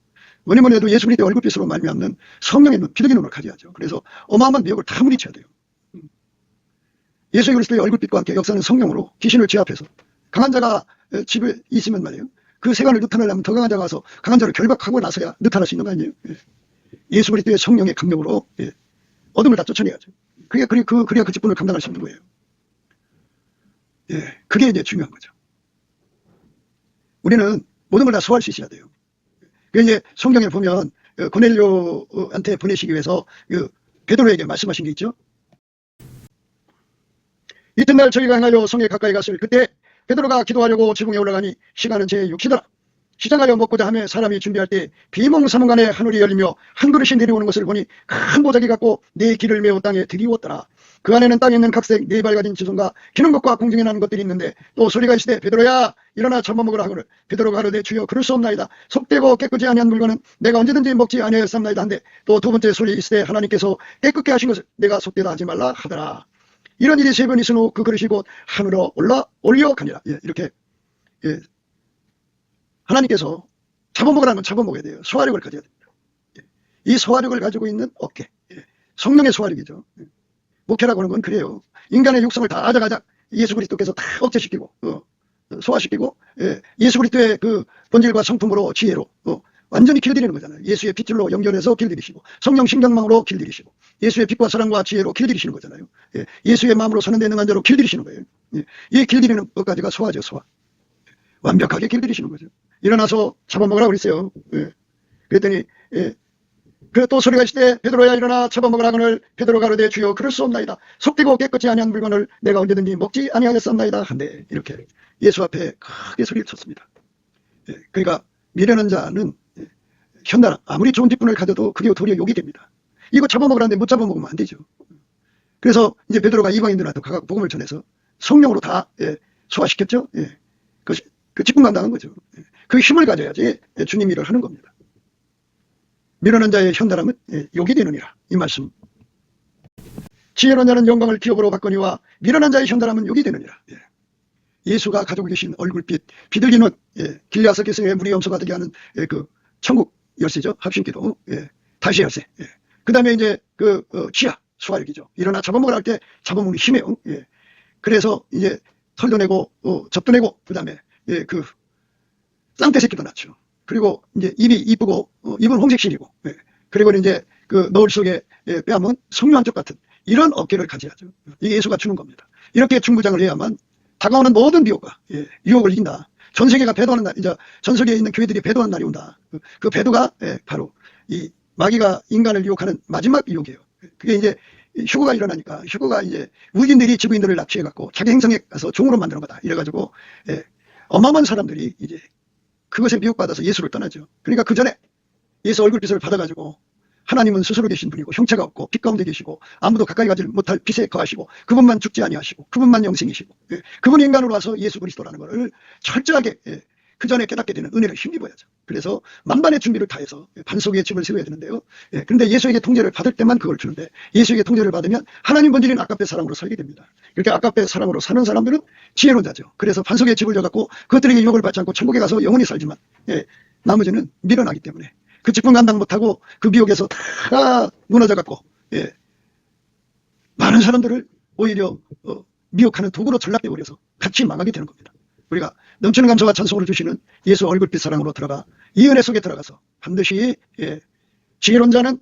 뭐니 뭐니 해도 예수 그리스도의 얼굴빛으로 말미암는 성령의 눈, 비둘기 눈을 가져야죠. 그래서 어마어마한 미혹을 다 물리쳐야 돼요. 예수 그리스도의 얼굴빛과 함께 역사는 성령으로 귀신을 제압해서 강한 자가 집에 있으면 말이에요. 그 세간을 느타내려면 더 강한 자가 와서 강한 자를 결박하고 나서야 느타낼 수 있는 거 아니에요. 예수 그리스도의 성령의 강력으로 어둠을 다 쫓아내야죠. 그래야 그 직분을 감당할 수 있는 거예요. 그게 이제 중요한 거죠. 우리는 모든 걸 다 소화할 수 있어야 돼요. 그 이제 성경에 보면 고넬료한테 보내시기 위해서 베드로에게 말씀하신 게 있죠. 이튿날 저희가 행하여 성에 가까이 갔을 그때 베드로가 기도하려고 지붕에 올라가니 시간은 제6시더라. 시장하여 먹고자 하며 사람이 준비할 때 비몽사몽간에 하늘이 열리며 한 그릇이 내려오는 것을 보니 큰 보자기 같고 네 길을 메어 땅에 들이웠더라. 그 안에는 땅에 있는 각색 네 발 가진 지손과 기는 것과 공중에 나는 것들이 있는데 또 소리가 있으되 베드로야 일어나 잡아먹으라 하거늘 베드로가 가로되 주여 그럴 수 없나이다. 속되고 깨끗이 아니한 물건은 내가 언제든지 먹지 아니하였사옵나이다 한데 또 두 번째 소리 있으되 하나님께서 깨끗게 하신 것을 내가 속되다 하지 말라 하더라. 이런 일이 세 번 있은 후 그 그릇이 곧 하늘로 올려가니라. 이렇게 하나님께서 잡아먹으라는 건 잡아먹어야 돼요. 소화력을 가져야 됩니다. 이 소화력을 가지고 있는 어깨, 성령의 소화력이죠. 목회라고 하는 건 그래요. 인간의 육성을 다 아작아작 예수 그리스도께서 다 억제시키고 소화시키고 예수 그리스도의 그 본질과 성품으로 지혜로 완전히 길들이는 거잖아요. 예수의 핏줄로 연결해서 길들이시고 성령 신경망으로 길들이시고 예수의 빛과 사랑과 지혜로 길들이시는 거잖아요. 예수의 마음으로 사는 데 능한 자로 길들이시는 거예요. 이 길들이는 것까지가 소화죠. 소화. 완벽하게 길들이시는 거죠. 일어나서 잡아먹으라고 그랬어요. 그랬더니 또 소리가 있을 때 베드로야 일어나 잡아먹으라 하거늘 베드로가 가로되 주여 그럴 수 없나이다. 속되고 깨끗이 아니한 물건을 내가 언제든지 먹지 아니하겠사옵나이다 한데 이렇게 예수 앞에 크게 소리를 쳤습니다. 그러니까 미련한 자는 현나라 아무리 좋은 직분을 가져도 그게 도리어 욕이 됩니다. 이거 잡아먹으라는데 못 잡아먹으면 안 되죠. 그래서 이제 베드로가 이방인들한테 가서 복음을 전해서 성령으로 다 소화시켰죠. 그 직분 감당한 거죠. 그 힘을 가져야지 주님 일을 하는 겁니다. 미련한 자의 현달함은 욕이 되느니라. 이 말씀. 지혜로운 자는 영광을 기업으로 받거니와 미련한 자의 현달함은 욕이 되느니라. 예수가 가지고 계신 얼굴빛, 비둘기는 길리앗산 기슭의 무리 염소가 되게 하는 그 천국 열쇠죠. 합심기도. 다시 열쇠. 그 다음에 이제 지하 소화력이죠. 일어나 잡아먹으라 할 때 잡아먹는 힘이에요. 그래서 이제 털도 내고 접도 내고 그 다음에 쌍대 새끼도 낳죠. 그리고 이제 입이 이쁘고 입은 홍색실이고 그리고 이제 그 너울 속에 빼앗은 석류 한쪽 같은 이런 어깨를 가져야죠. 이게 예수가 주는 겁니다. 이렇게 중부장을 해야만 다가오는 모든 미혹과 유혹을 이긴다. 전 세계가 배도하는 날, 이제 전 세계에 있는 교회들이 배도하는 날이 온다. 그 배도가 바로 이 마귀가 인간을 유혹하는 마지막 유혹이에요. 그게 이제 휴거가 일어나니까 휴거가 이제 우주인들이 지구인들을 납치해갖고 자기 행성에 가서 종으로 만드는 거다. 이래가지고 어마어마한 사람들이 이제 그것에 미혹받아서 예수를 떠나죠. 그러니까 그 전에 예수 얼굴빛을 받아가지고 하나님은 스스로 계신 분이고 형체가 없고 빛 가운데 계시고 아무도 가까이 가지 못할 빛에 거하시고 그분만 죽지 아니하시고 그분만 영생이시고 그분이 인간으로 와서 예수 그리스도라는 것을 철저하게 그 전에 깨닫게 되는 은혜를 힘입어야죠. 그래서 만반의 준비를 다해서 반석의 집을 세워야 되는데요. 그런데 예수에게 통제를 받을 때만 그걸 주는데 예수에게 통제를 받으면 하나님 본질인 아까페 사랑으로 살게 됩니다. 그렇게 아까페 사랑으로 사는 사람들은 지혜로운 자죠. 그래서 반석의 집을 져갖고 그것들에게 유혹을 받지 않고 천국에 가서 영원히 살지만 나머지는 밀어나기 때문에 그 직분 감당 못하고 그 미혹에서 다 무너져갖고 많은 사람들을 오히려 미혹하는 도구로 전락되어 버려서 같이 망하게 되는 겁니다. 우리가 넘치는 감사와 찬송으로 주시는 예수 얼굴빛 사랑으로 들어가 이 은혜 속에 들어가서 반드시 지혜로운 자는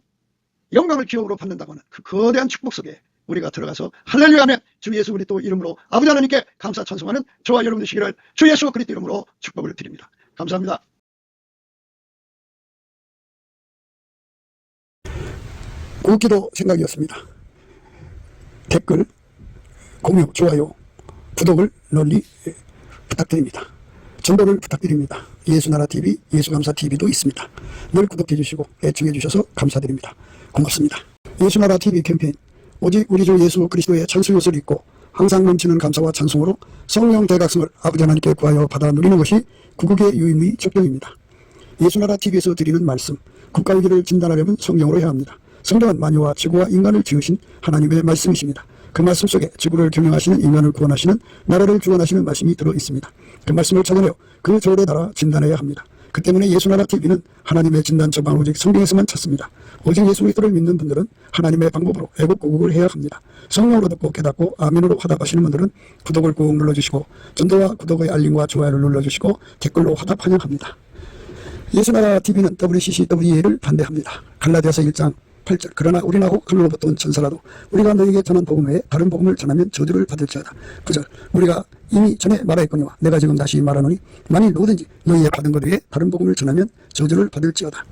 영광을 기업으로 받는다고 하는 그 거대한 축복 속에 우리가 들어가서 할렐루야 하며 주 예수 그리스도 이름으로 아버지 하나님께 감사 찬송하는 저와 여러분 되시기를 주 예수 그리스도 이름으로 축복을 드립니다. 감사합니다. 구기도 생각이었습니다. 댓글, 공유, 좋아요, 구독을 널리 부탁드립니다. 전도를 부탁드립니다. 예수나라TV, 예수감사TV도 있습니다. 늘 구독해 주시고 애청해 주셔서 감사드립니다. 고맙습니다. 예수나라TV 캠페인 오직 우리 주 예수 그리스도의 천수요소를 잊고 항상 넘치는 감사와 찬송으로 성령 대각성을 아버지 하나님께 구하여 받아 누리는 것이 구국의 유임의 적경입니다. 예수나라TV에서 드리는 말씀, 국가 위기를 진단하려면 성경으로 해야 합니다. 성경은 만유와 지구와 인간을 지으신 하나님의 말씀이십니다. 그 말씀 속에 지구를 경영하시는 인간을 구원하시는 나라를 주관하시는 말씀이 들어있습니다. 그 말씀을 찾아내어 그 조례에 따라 진단해야 합니다. 그 때문에 예수나라TV는 하나님의 진단 처방을 오직 성경에서만 찾습니다. 오직 예수 그리스도를 믿는 분들은 하나님의 방법으로 애국고국을 해야 합니다. 성령으로 듣고 깨닫고 아멘으로 화답하시는 분들은 구독을 꾹 눌러주시고 전도와 구독의 알림과 좋아요를 눌러주시고 댓글로 화답 환영합니다. 예수나라TV는 WCCWA를 반대합니다. 갈라디아서 1장 8절 그러나 우리나고 하늘로부터 온 천사라도 우리가 너희에게 전한 복음 외에 다른 복음을 전하면 저주를 받을지어다. 9절 우리가 이미 전에 말하였거니와 내가 지금 다시 말하노니 만일 누구든지 너희의 받은 것 외에 다른 복음을 전하면 저주를 받을지어다.